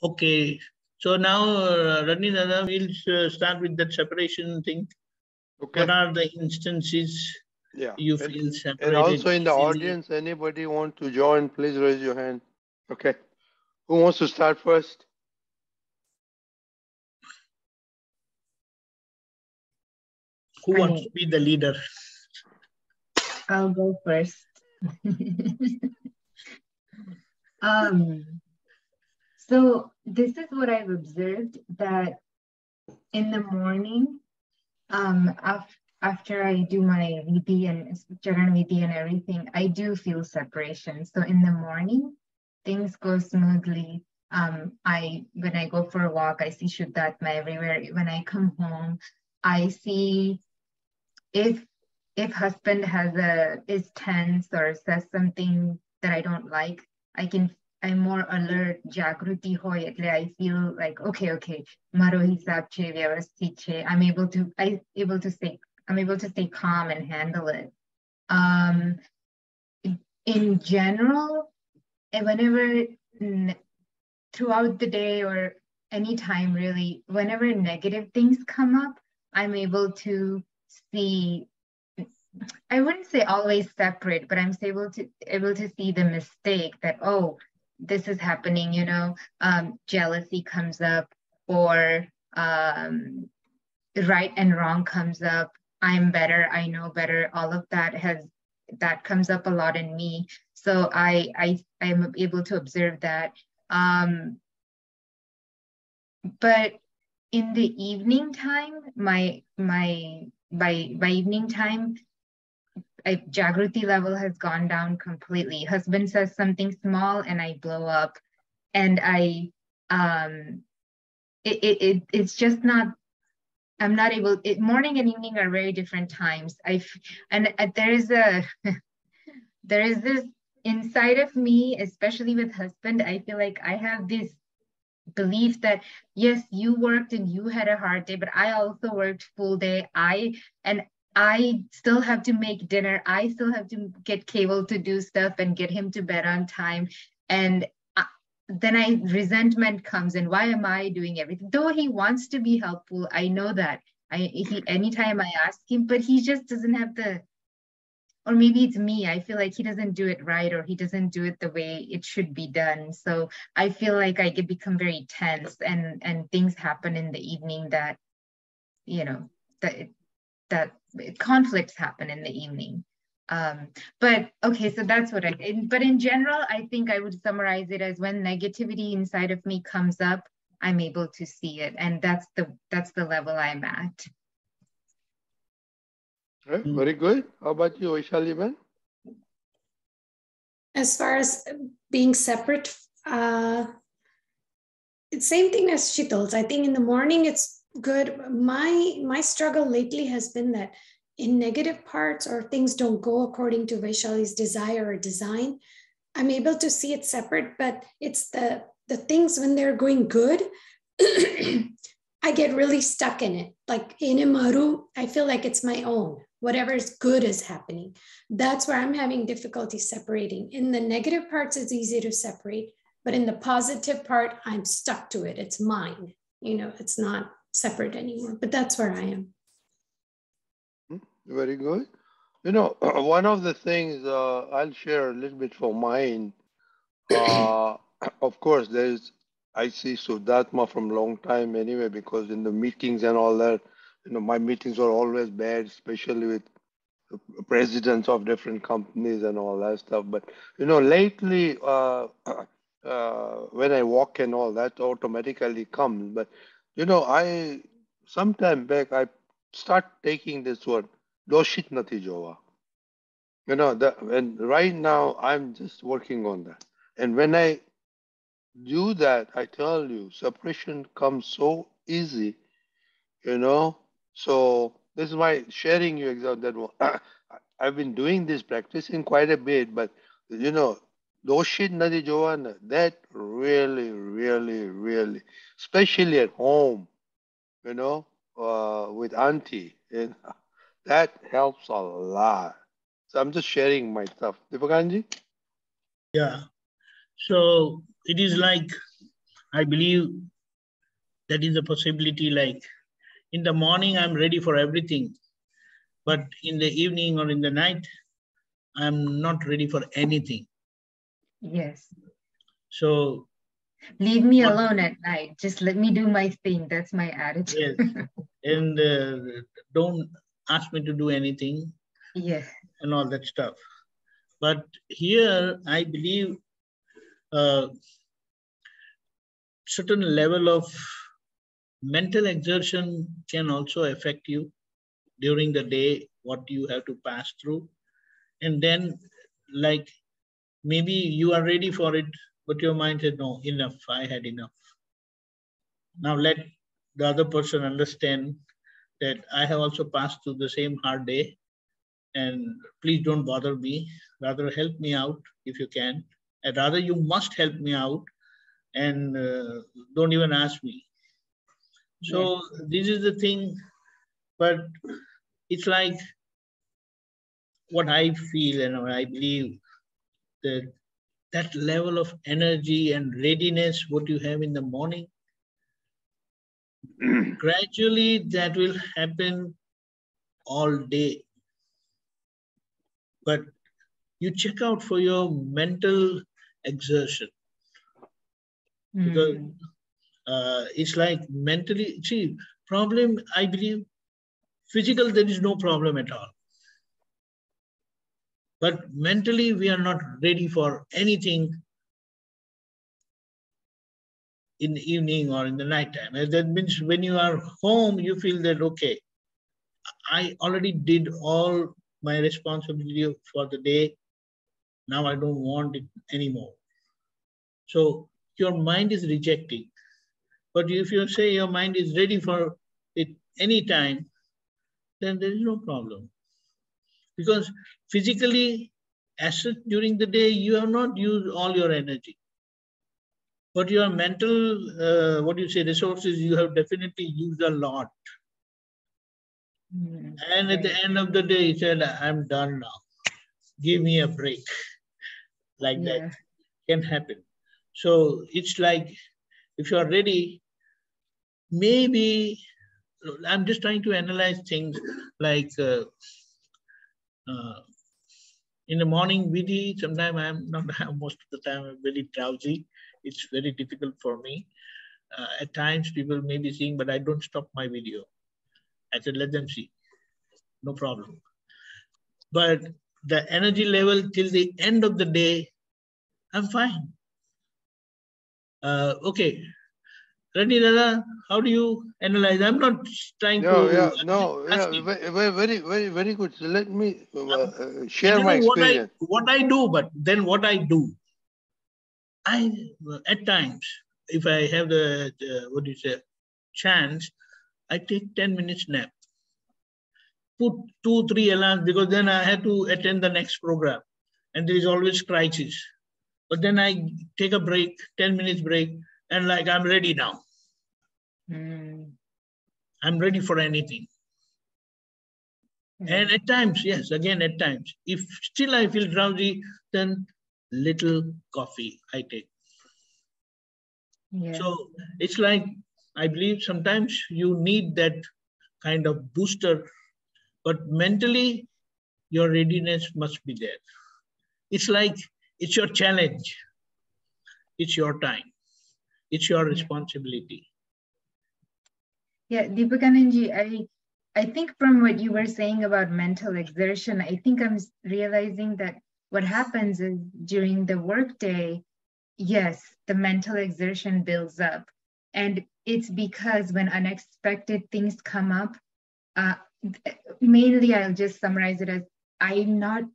Okay. So now, Rani Dada, we'll start with that separation thing. Okay. What are the instances you feel separated? And also in the easily? audience, anybody want to join, please raise your hand. Okay. Who wants to start first? Who wants to be the leader? I'll go first. So this is what I've observed, that in the morning, after I do my VD and Charan VD and everything, I do feel separation. So in the morning, things go smoothly. When I go for a walk, I see Shuddhatma everywhere. When I come home, I see if husband is tense or says something that I don't like, I'm more alert, Jagruti hoy, એટલે I feel like, okay, maro hisab che, vyavasthit che. I'm able to stay calm and handle it. In general, whenever throughout the day or anytime really, whenever negative things come up, I'm able to see, I wouldn't say always separate, but I'm able to see the mistake that, oh, this is happening, jealousy comes up, or right and wrong comes up. I'm better, I know better. All of that comes up a lot in me. So I'm able to observe that. But in the evening time, by evening time, Jagruti level has gone down completely. Husband says something small and I blow up, and it's just not. I'm not able. Morning and evening are very different times. There is this inside of me, especially with husband. I feel like I have this belief that yes, you worked and you had a hard day, but I also worked full day. I still have to make dinner. I still have to get Cable to do stuff and get him to bed on time. And then resentment comes in. Why am I doing everything? Though he wants to be helpful, I know that. Anytime I ask him, but he just doesn't have or maybe it's me. I feel like he doesn't do it right, or he doesn't do it the way it should be done. So I feel like I could become very tense, and things happen in the evening that, that conflicts happen in the evening. But okay, so that's what but in general, I think I would summarize it as when negativity inside of me comes up, I'm able to see it. And that's the level I'm at. Right, very good. How about you, Vashaliben? As far as being separate, it's same thing as Shital's. I think in the morning it's good. My struggle lately has been that in negative parts or things don't go according to Vaishali's desire or design, I'm able to see it separate, but it's the things when they're going good, I get really stuck in it. Like in Maru, I feel like it's my own. Whatever is good is happening. That's where I'm having difficulty separating. In the negative parts, it's easy to separate, but in the positive part, I'm stuck to it. It's mine. It's not separate anymore, but that's where I am. Very good. One of the things I'll share a little bit for mine. Of course, I see Shuddhatma from a long time anyway, because in the meetings and all that, my meetings were always bad, especially with presidents of different companies and all that stuff. But, lately, when I walk and all that automatically comes. But, sometime back, I start taking this word, doshit nati jova. And right now I'm just working on that. And when I do that, I tell you, separation comes so easy, So this is why sharing you example that I've been doing this, practicing quite a bit, but doshit nati jova, that really, really, really, especially at home, with auntie, that helps a lot. So I'm just sharing my stuff. Deepakanandji? Yeah. So it is like I believe that is a possibility. Like in the morning, I'm ready for everything. But in the evening or in the night, I'm not ready for anything. Yes. So leave me alone at night. Just let me do my thing. That's my attitude. Yes. And don't ask me to do anything. Yeah. And all that stuff. But here, I believe certain level of mental exertion can also affect you during the day, what you have to pass through. And then, like, maybe you are ready for it, but your mind said, no, enough, I had enough. Now let the other person understand that I have also passed through the same hard day, and please don't bother me. Rather help me out if you can. And rather you must help me out, and don't even ask me. So this is the thing, but it's like what I feel and what I believe, that that level of energy and readiness, what you have in the morning, gradually that will happen all day. But you check out for your mental exertion. Because it's like mentally, see, problem, I believe, physical, there is no problem at all. But mentally, we are not ready for anything in the evening or in the nighttime. And that means when you are home, you feel that, okay, I already did all my responsibility for the day. Now I don't want it anymore. So your mind is rejecting. But if you say your mind is ready for it any time, then there is no problem. Because physically, as such, during the day, you have not used all your energy. But your mental, resources, you have definitely used a lot. And at the end of the day, he said, I'm done now. Give me a break. Like that can happen. So it's like, if you're ready, maybe, I'm just trying to analyze things like in the morning, Vidhi, sometimes I'm not, most of the time I'm very drowsy. It's very difficult for me. At times people may be seeing, but I don't stop my video. I said, let them see, no problem. But the energy level till the end of the day, I'm fine. Okay. Rani Dada, how do you analyze? I'm not trying to. Very good. So let me share my experience. What I do, but then what I do, at times, if I have the chance, I take 10 minutes nap. Put 2-3 alarms, because then I have to attend the next program, and there is always crisis. But then I take a break, 10 minutes break, and like I'm ready now. I'm ready for anything. And at times, yes, again, at times, if still I feel drowsy, then little coffee I take. So it's like, I believe sometimes you need that kind of booster, but mentally, your readiness must be there. It's like, it's your challenge. It's your time. It's your responsibility. Yeah, Deepakanandji, I think from what you were saying about mental exertion, I think I'm realizing that what happens is during the workday, yes, the mental exertion builds up. And it's because when unexpected things come up, mainly I'll just summarize it as Gyan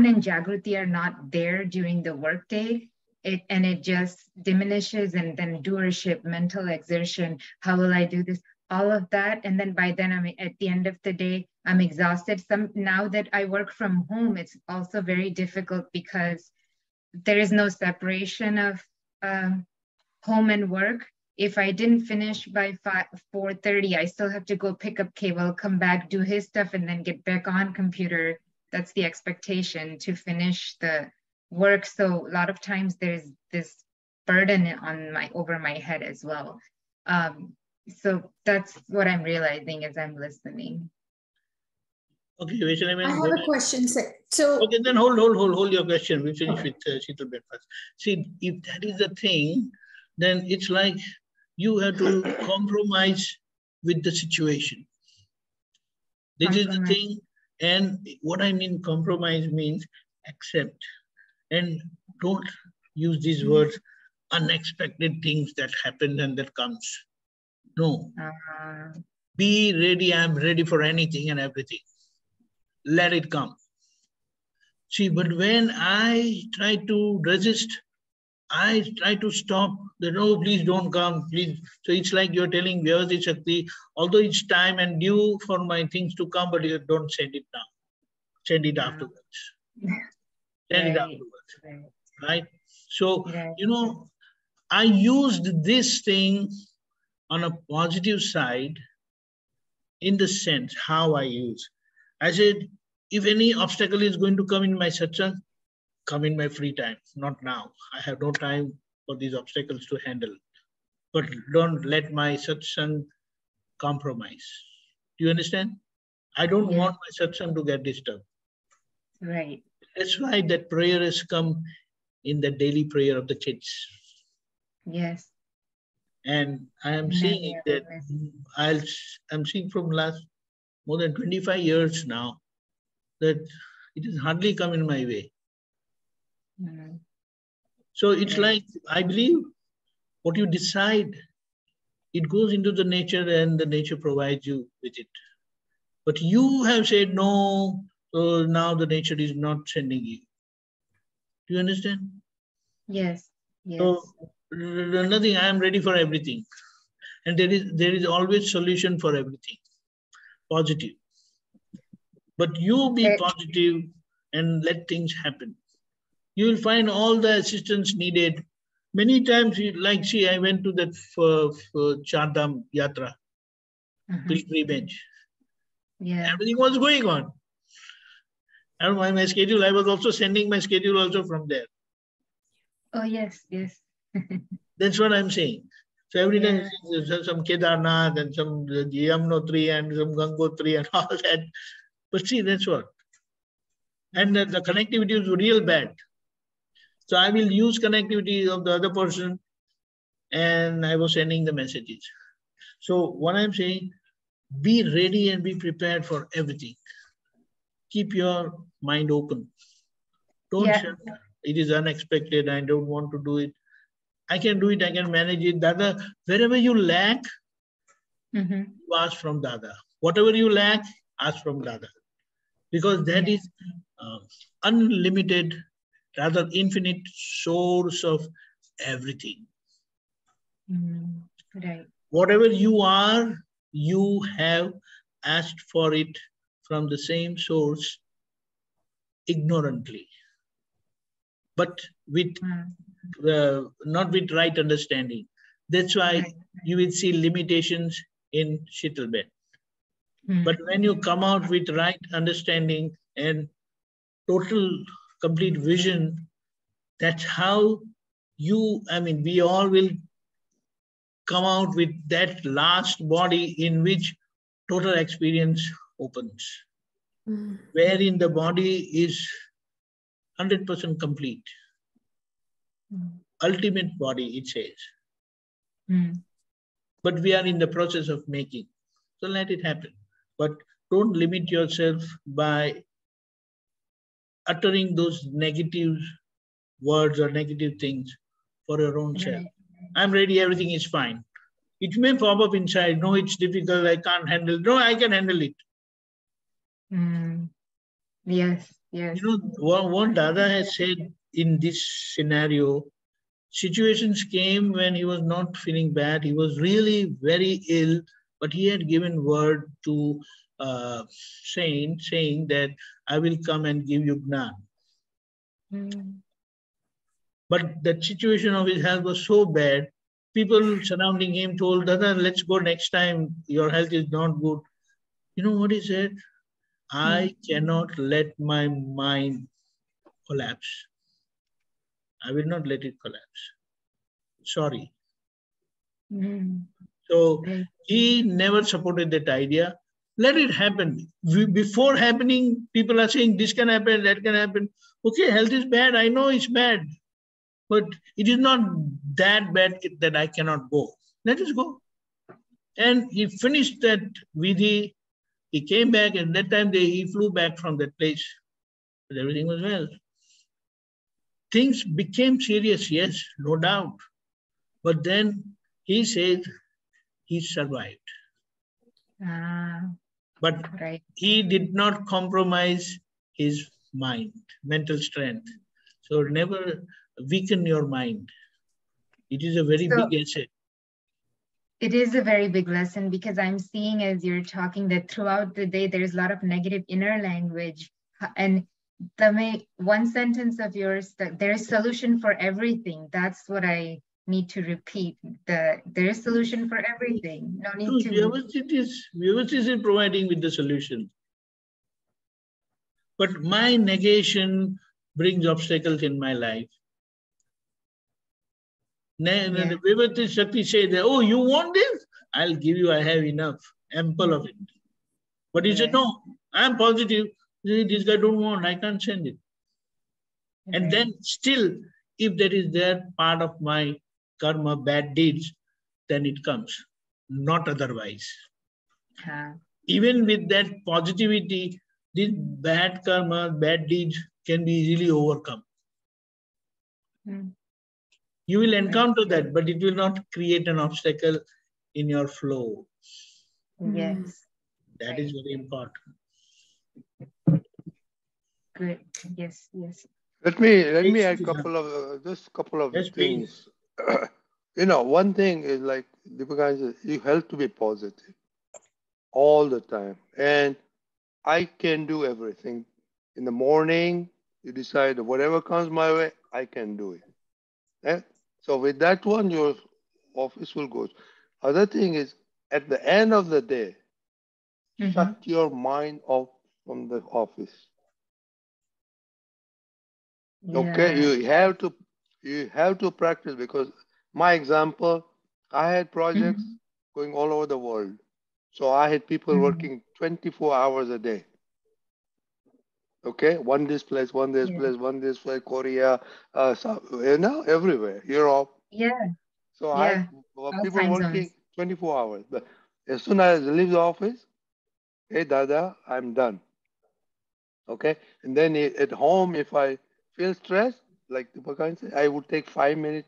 and Jagruti are not there during the workday. It just diminishes, and then doership, mental exertion, how will I do this, all of that. And then by then, at the end of the day, I'm exhausted. Now that I work from home, it's also very difficult because there is no separation of home and work. If I didn't finish by 4:30, I still have to go pick up Cable, come back, do his stuff, and then get back on computer. That's the expectation, to finish the work. So a lot of times there's this burden over my head as well. So that's what I'm realizing as I'm listening. Okay, Vashaliben, I have a question, sir. So okay, then hold your question. We'll finish with Shitalben first. See, if that is the thing, then it's like you have to compromise with the situation. This is the thing. And what I mean compromise means accept. And don't use these words, unexpected things that happen and that comes. No. Be ready. I'm ready for anything and everything. Let it come. See, but when I try to resist, I try to stop. No, please don't come, please. So it's like you're telling Vyavasti Shakti, although it's time and due for my things to come, but you don't send it now. Send it afterwards. Send it afterwards. Right? So, you know, I used this thing on a positive side in the sense how I use. I said, if any obstacle is going to come in my satsang, come in my free time, not now. I have no time for these obstacles to handle. But don't let my satsang compromise. Do you understand? I don't want my satsang to get disturbed. Right. That's why that prayer has come in the daily prayer of the kids. Yes. And I am seeing that I'm seeing from last more than 25 years now that it has hardly come in my way. So it's like, I believe what you decide, it goes into the nature and the nature provides you with it. But you have said no, so now the nature is not sending you. Do you understand? Yes. Yes. So nothing, I am ready for everything. And there is always solution for everything. Positive. But you be positive and let things happen. You will find all the assistance needed. Many times, like, see, I went to that for Char Dham Yatra, pilgrimage. Everything was going on. And my schedule, I was also sending my schedule also from there. Oh, yes, yes. That's what I'm saying. So every time there's some Kedarnath and some Yamunotri and some Gangotri and all that. But see, that's what. And the connectivity is real bad. So I will use connectivity of the other person and I was sending the messages. So what I'm saying, be ready and be prepared for everything. Keep your mind open. Don't shut. It is unexpected. I don't want to do it. I can do it. I can manage it. Dada, wherever you lack, you ask from Dada. Whatever you lack, ask from Dada. Because that is unlimited, rather infinite source of everything. Right. Whatever you are, you have asked for it from the same source ignorantly, but with not with right understanding. That's why you will see limitations in Shitalben. But when you come out with right understanding and total complete vision, that's how you, I mean, we all will come out with that last body in which total experience opens, wherein the body is 100% complete. Ultimate body, it says. But we are in the process of making. So let it happen. But don't limit yourself by uttering those negative words or negative things for your own self. I'm ready, everything is fine. It may pop up inside. No, it's difficult, I can't handle it. No, I can handle it. Yes, yes. You know, what Dada has said in this scenario, situations came when he was not feeling bad. He was really very ill, but he had given word to saying that I will come and give you Gnan. But that situation of his health was so bad, people surrounding him told, Dada, let's go next time. Your health is not good. You know what he said? I cannot let my mind collapse. I will not let it collapse. sorry. Mm. So Right. he never supported that idea. Let it happen. Before happening, people are saying this can happen, that can happen. Okay, health is bad. I know it's bad, but it is not that bad that I cannot go. Let us go. And he finished that vidhi. He came back, and that time he flew back from that place. But everything was well. Things became serious, yes, no doubt. But then he said he survived. Ah, But right. he did not compromise his mind, mental strength. So never weaken your mind. It is a very So big asset. it is a very big lesson, because I'm seeing as you're talking that throughout the day, there's a lot of negative inner language. And one sentence of yours, that there is solution for everything. That's what I need to repeat. There is solution for everything. No need So to. Vyavasthit is providing with the solution. But my negation brings obstacles in my life. Yeah. Vyavasthit Shakti say that, oh, you want this? I'll give you, I have enough, ample of it. But he said, no, I'm positive. This guy don't want, I can't send it. And then still, if there is their part of my karma, bad deeds, then it comes, not otherwise. Even with that positivity, these bad karma, bad deeds can be easily overcome. You will encounter that, but it will not create an obstacle in your flow. Yes. That is very important. Good. Yes. Yes. Let me add just a couple of Yes, things. One thing is like Deepakanandji, you have to be positive all the time. And I can do everything. In the morning, you decide whatever comes my way, I can do it. Yeah? So with that one, your office will go. Other thing is, at the end of the day, shut your mind off from the office. Okay, you have to practice, because my example, I had projects going all over the world. So I had people working 24 hours a day. Okay, one this place, one this place, one this place, Korea, everywhere, Europe. Yeah. So I had people working 24 hours. But as soon as I leave the office, hey, Dada, I'm done. Okay, and then at home, if I feel stressed, like Deepakanandji said, I would take 5 minute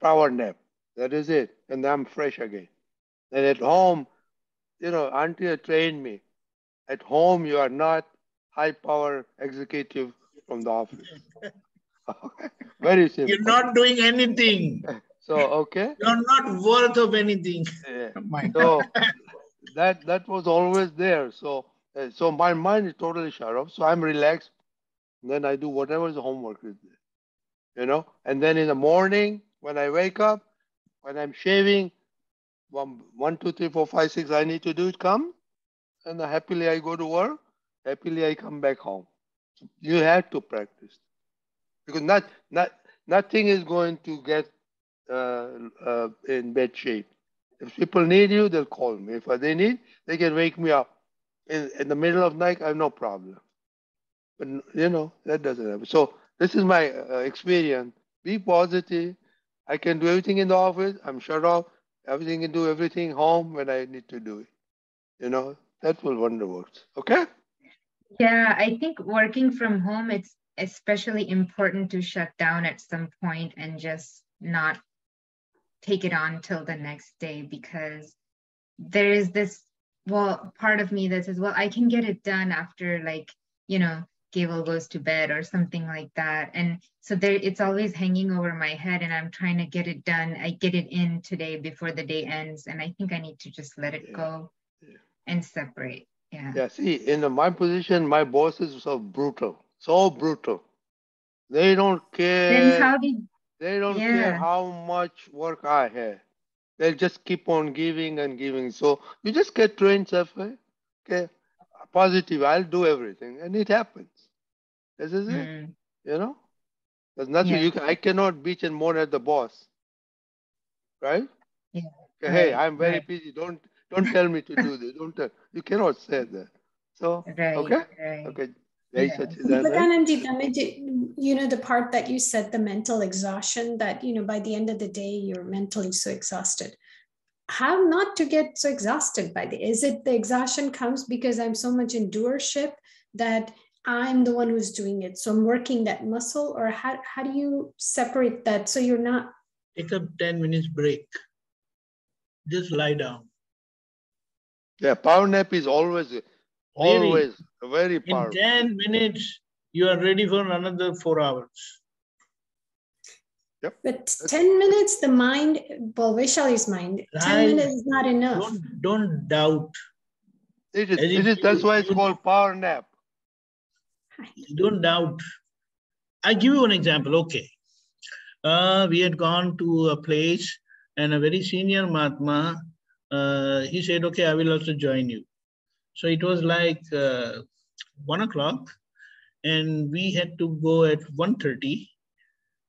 power nap. That is it, and I'm fresh again. And at home, Auntie trained me. At home, you are not high power executive from the office. Very simple. You're not doing anything. So, okay. You're not worth of anything. So that was always there. So my mind is totally shut off. So I'm relaxed. And then I do whatever the homework is there, And then in the morning, when I wake up, when I'm shaving, 1, 2, 3, 4, 5, 6, I need to do it, come. And happily I go to work. Happily I come back home. So you have to practice, because nothing is going to get in bad shape. If people need you, they'll call me. If they need, they can wake me up in the middle of the night. I have no problem. But that doesn't happen. So this is my experience. Be positive. I can do everything in the office. I'm shut off. Everything can do everything home when I need to do it. That will wonder works. Okay. Yeah, I think working from home, it's especially important to shut down at some point and just not take it on till the next day, because there is this part of me that says, well, I can get it done after, like, Gable goes to bed or something like that. And so it's always hanging over my head, and I'm trying to get it done. I get it in today before the day ends. And I think I need to just let it go and separate. Yeah, see, in my position, my bosses are so brutal. They don't care. They don't care how much work I have. They'll just keep on giving and giving. So you just get trained that way. Okay, positive. I'll do everything, and it happens. This is it. There's nothing I cannot bitch and moan at the boss. right? Yeah. Hey, I'm very Right. busy. Don't tell me to do this. Don't tell. You cannot say that. So, Right. okay? Right. Okay. Jai Yes. Sachidanand. Deepakanandji, you know, the part that you said, the mental exhaustion, that, you know, by the end of the day, you're mentally so exhausted. How not to get so exhausted by is it the exhaustion comes because I'm so much in doership that I'm the one who's doing it, so I'm working that muscle, or how do you separate that so you're not? Take a 10 minutes break. Just lie down. Yeah, power nap is always Really, very in powerful. 10 minutes, you are ready for another 4 hours. Yep. But 10 minutes, the mind, well, Vaishali's mind, 10 minutes is not enough. Don't doubt. It is. That's why it's called power nap. Don't doubt. I give you an example. Okay. We had gone to a place and a very senior Mahatma, he said, okay, I will also join you. So it was like 1 o'clock and we had to go at 1:30.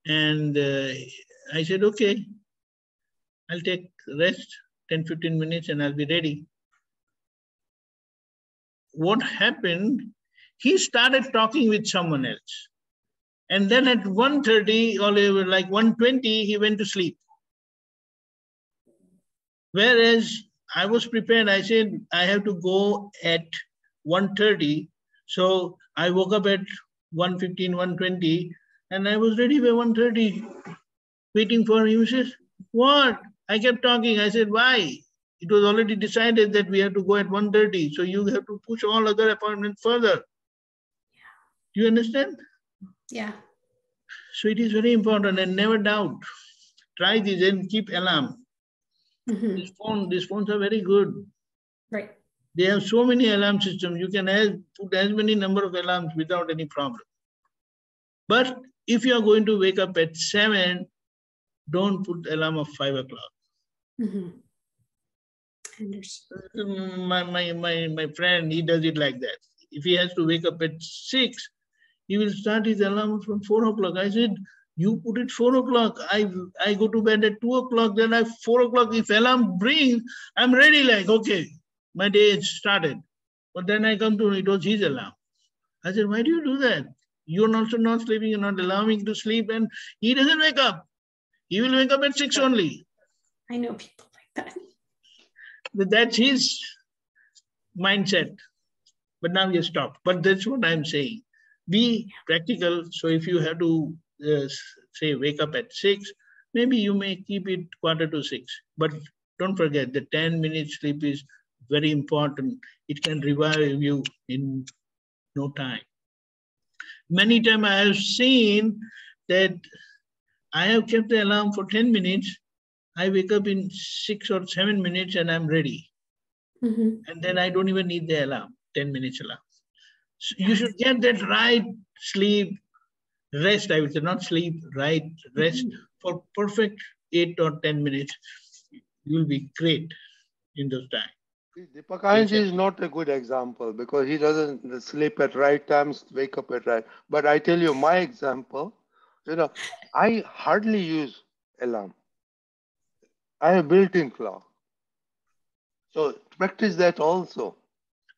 And I said, okay, I'll take rest 10, 15 minutes and I'll be ready. What happened? He started talking with someone else. And then at 1:30 or like 1:20, he went to sleep. Whereas I was prepared. I said, I have to go at 1:30. So I woke up at 1:15, 1:20, and I was ready by 1:30, waiting for him. He says, what? I kept talking. I said, why? It was already decided that we have to go at 1:30. So you have to push all other appointments further. Do you understand? Yeah. So it is very important, and never doubt. Try this and keep alarm. These phones are very good. Right. They have so many alarm systems. You can put as many number of alarms without any problem. But if you are going to wake up at 7, don't put alarm of 5 o'clock. My friend, he does it like that. If he has to wake up at 6, he will start his alarm from 4 o'clock. I said, you put it 4 o'clock. I go to bed at 2 o'clock. Then at 4 o'clock, if alarm brings, I'm ready like, okay, my day is started. But then I come to, it was his alarm. I said, why do you do that? You're also not sleeping, you're not allowing to sleep, and he doesn't wake up. He will wake up at 6 only. I know people like that. But that's his mindset. But now you stop. But that's what I'm saying. Be practical. So if you have to say wake up at 6, maybe you may keep it 5:45. But don't forget the 10 minutes sleep is very important. It can revive you in no time. Many times I have seen that I have kept the alarm for 10 minutes. I wake up in 6 or 7 minutes and I'm ready. And then I don't even need the alarm, 10 minutes alarm. So you should get that right sleep, rest, I would say, not sleep, right rest for perfect 8 or 10 minutes. You'll be great in those times. Deepakanandji is not a good example because he doesn't sleep at right times, wake up at right. But I tell you my example, I hardly use alarm. I have built-in clock. So practice that also.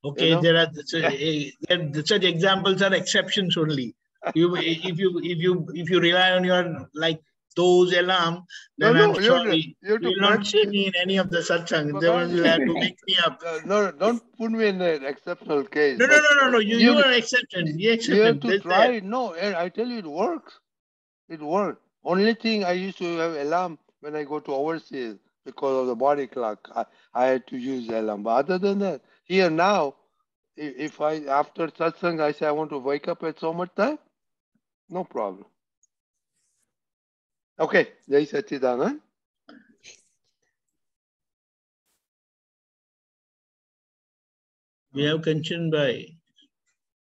Okay, there are such examples are exceptions only. If you rely on your those alarm, then I'm sorry, you will not see me in any of the satsang. They will have to wake me up. No, don't put me in an exceptional case. No. You are an exception. You have to try it. No, I tell you, it works. It works. Only thing I used to have alarm when I go to overseas because of the body clock. I had to use alarm. But other than that, here now, if I after satsang I say I want to wake up at so much time, no problem. Okay, Jai Sachidanand. We have Kanchan Bhai.